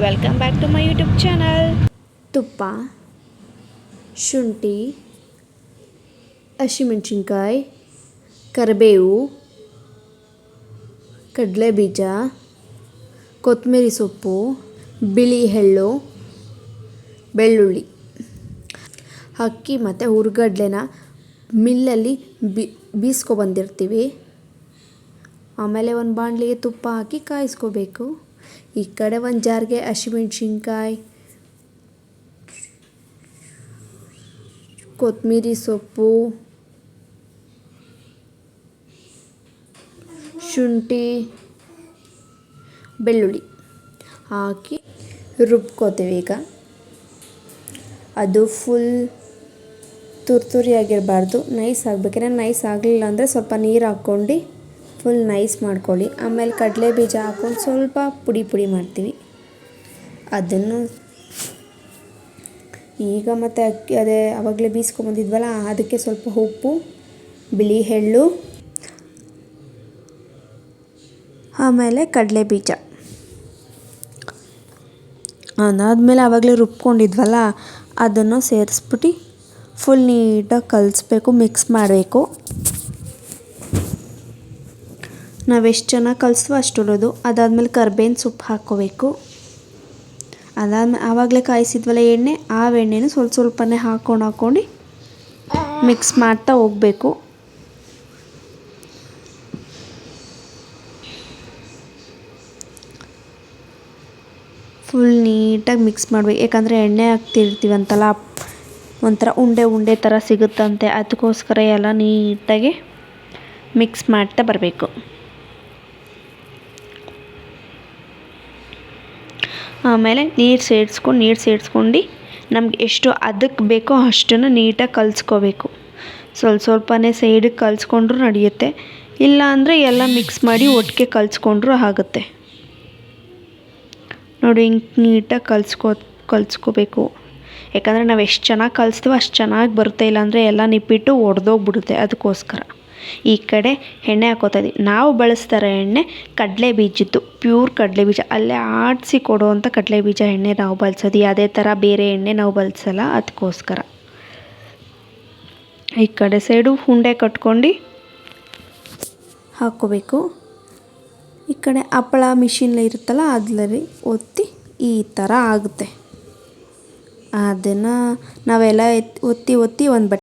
Welcome back to my YouTube channel. ತುಪ್ಪ, ಶುಂಠಿ, ಹಸಿಮೆಣಸಿನ್ಕಾಯಿ, ಕರಿಬೇವು, ಕಡಲೆಬೀಜ, ಕೊತ್ತಂಬರಿ ಸೊಪ್ಪು, ಬಿಳಿ ಎಳ್ಳು, ಬೆಳ್ಳುಳ್ಳಿ, ಅಕ್ಕಿ ಮತ್ತು ಹುರ್ಗಡ್ಲೆನ ಮಿಲ್ಲಲ್ಲಿ ಬೀಸ್ಕೊಬಂದಿರ್ತೀವಿ. ಆಮೇಲೆ ಒಂದು ಬಾಣಲಿಗೆ ತುಪ್ಪ ಹಾಕಿ ಕಾಯಿಸ್ಕೋಬೇಕು. ಈ ಕಡೆ ಒಂದು ಜಾರ್ಗೆ ಹಸಿಮೆಣಸಿನ್ಕಾಯಿ, ಕೊತ್ತಂಬರಿ ಸೊಪ್ಪು, ಶುಂಠಿ, ಬೆಳ್ಳುಳ್ಳಿ ಹಾಕಿ ರುಬ್ಕೋತೀವಿ. ಈಗ ಅದು ಫುಲ್ ತುರಿ ಆಗಿರಬಾರ್ದು, ನೈಸ್ ಆಗಬೇಕಂದ್ರೆ ನೈಸ್ ಆಗಲಿಲ್ಲ ಅಂದರೆ ಸ್ವಲ್ಪ ನೀರು ಹಾಕ್ಕೊಂಡು ಫುಲ್ ನೈಸ್ ಮಾಡ್ಕೊಳ್ಳಿ. ಆಮೇಲೆ ಕಡಲೆ ಬೀಜ ಹಾಕ್ಕೊಂಡು ಸ್ವಲ್ಪ ಪುಡಿ ಮಾಡ್ತೀವಿ. ಅದನ್ನು ಈಗ ಮತ್ತು ಅಕ್ಕಿ ಅದೇ ಆವಾಗಲೇ ಬೀಸ್ಕೊಂಬಂದಿದ್ವಲ್ಲ, ಅದಕ್ಕೆ ಸ್ವಲ್ಪ ಉಪ್ಪು, ಬಿಳಿ ಎಳ್ಳು, ಆಮೇಲೆ ಕಡಲೆ ಬೀಜ ಅದಾದಮೇಲೆ ಆವಾಗಲೇ ರುಬ್ಕೊಂಡಿದ್ವಲ್ಲ ಅದನ್ನು ಸೇರಿಸ್ಬಿಟ್ಟು ಫುಲ್ ನೀಟಾಗಿ ಕಲಿಸ್ಬೇಕು, ಮಿಕ್ಸ್ ಮಾಡಬೇಕು. ನಾವೆಷ್ಟು ಚೆನ್ನಾಗಿ ಕಲಿಸ್ತೀವೋ ಅಷ್ಟು ಒಳ್ಳೆಯದು. ಅದಾದಮೇಲೆ ಕರ್ಬೇವಿನ ಸೊಪ್ಪು ಹಾಕ್ಕೋಬೇಕು. ಅದಾದಮೇಲೆ ಆವಾಗಲೇ ಕಾಯಿಸಿದ್ವಲ್ಲ ಎಣ್ಣೆ, ಆ ಎಣ್ಣೆನೂ ಸ್ವಲ್ಪನೇ ಹಾಕ್ಕೊಂಡು ಮಿಕ್ಸ್ ಮಾಡ್ತಾ ಹೋಗಬೇಕು. ಫುಲ್ ನೀಟಾಗಿ ಮಿಕ್ಸ್ ಮಾಡಬೇಕು. ಯಾಕಂದರೆ ಎಣ್ಣೆ ಹಾಕ್ತಿರ್ತೀವಂತಲ್ಲ, ಒಂಥರ ಉಂಡೆ ಥರ ಸಿಗುತ್ತಂತೆ. ಅದಕ್ಕೋಸ್ಕರ ಎಲ್ಲ ನೀಟಾಗಿ ಮಿಕ್ಸ್ ಮಾಡ್ತಾ ಬರಬೇಕು. ಆಮೇಲೆ ನೀರು ಸೇರಿಸ್ಕೊಂಡು ನಮ್ಗೆ ಎಷ್ಟು ಅದಕ್ಕೆ ಬೇಕೋ ಅಷ್ಟನ್ನು ನೀಟಾಗಿ ಕಲಿಸ್ಕೋಬೇಕು. ಸ್ವಲ್ಪನೇ ಸೈಡಿಗೆ ಕಲಿಸ್ಕೊಂಡ್ರೂ ನಡೆಯುತ್ತೆ, ಇಲ್ಲ ಅಂದರೆ ಎಲ್ಲ ಮಿಕ್ಸ್ ಮಾಡಿ ಒಟ್ಟಿಗೆ ಕಲಿಸ್ಕೊಂಡ್ರೂ ಆಗುತ್ತೆ. ನೋಡಿ, ಹಿಂಗೆ ನೀಟಾಗಿ ಕಲಿಸ್ಕೋಬೇಕು. ಯಾಕಂದರೆ ನಾವು ಎಷ್ಟು ಚೆನ್ನಾಗಿ ಕಲಿಸ್ತೀವೋ ಅಷ್ಟು ಚೆನ್ನಾಗಿ ಬರುತ್ತೆ, ಇಲ್ಲಾಂದರೆ ಎಲ್ಲ ನಿಪ್ಪಿಟ್ಟು ಒಡೆದೋಗ್ಬಿಡುತ್ತೆ. ಅದಕ್ಕೋಸ್ಕರ ಈ ಕಡೆ ಎಣ್ಣೆ ಹಾಕ್ಕೋತಾ ಇದ್ದೀವಿ. ನಾವು ಬಳಸ್ತಾರ ಎಣ್ಣೆ ಕಡಲೆ ಬೀಜದ್ದು, ಪ್ಯೂರ್ ಕಡಲೆ ಬೀಜ, ಅಲ್ಲೇ ಆಡಿಸಿ ಕೊಡುವಂಥ ಕಡಲೆ ಬೀಜ ಎಣ್ಣೆ ನಾವು ಬಳಸೋದು. ಯಾವುದೇ ಥರ ಬೇರೆ ಎಣ್ಣೆ ನಾವು ಬಳಸಲ್ಲ. ಅದಕ್ಕೋಸ್ಕರ ಈ ಕಡೆ ಸೈಡು ಉಂಡೆ ಕಟ್ಕೊಂಡು ಹಾಕ್ಕೋಬೇಕು. ಈ ಕಡೆ ಹಪ್ಪಳ ಮಿಷಿನ್ಲಿ ಇರುತ್ತಲ್ಲ, ಅದರಲ್ಲಿ ಒತ್ತಿ ಈ ಥರ ಆಗುತ್ತೆ. ಅದನ್ನು ನಾವೆಲ್ಲ ಒತ್ತಿ ಒಂದು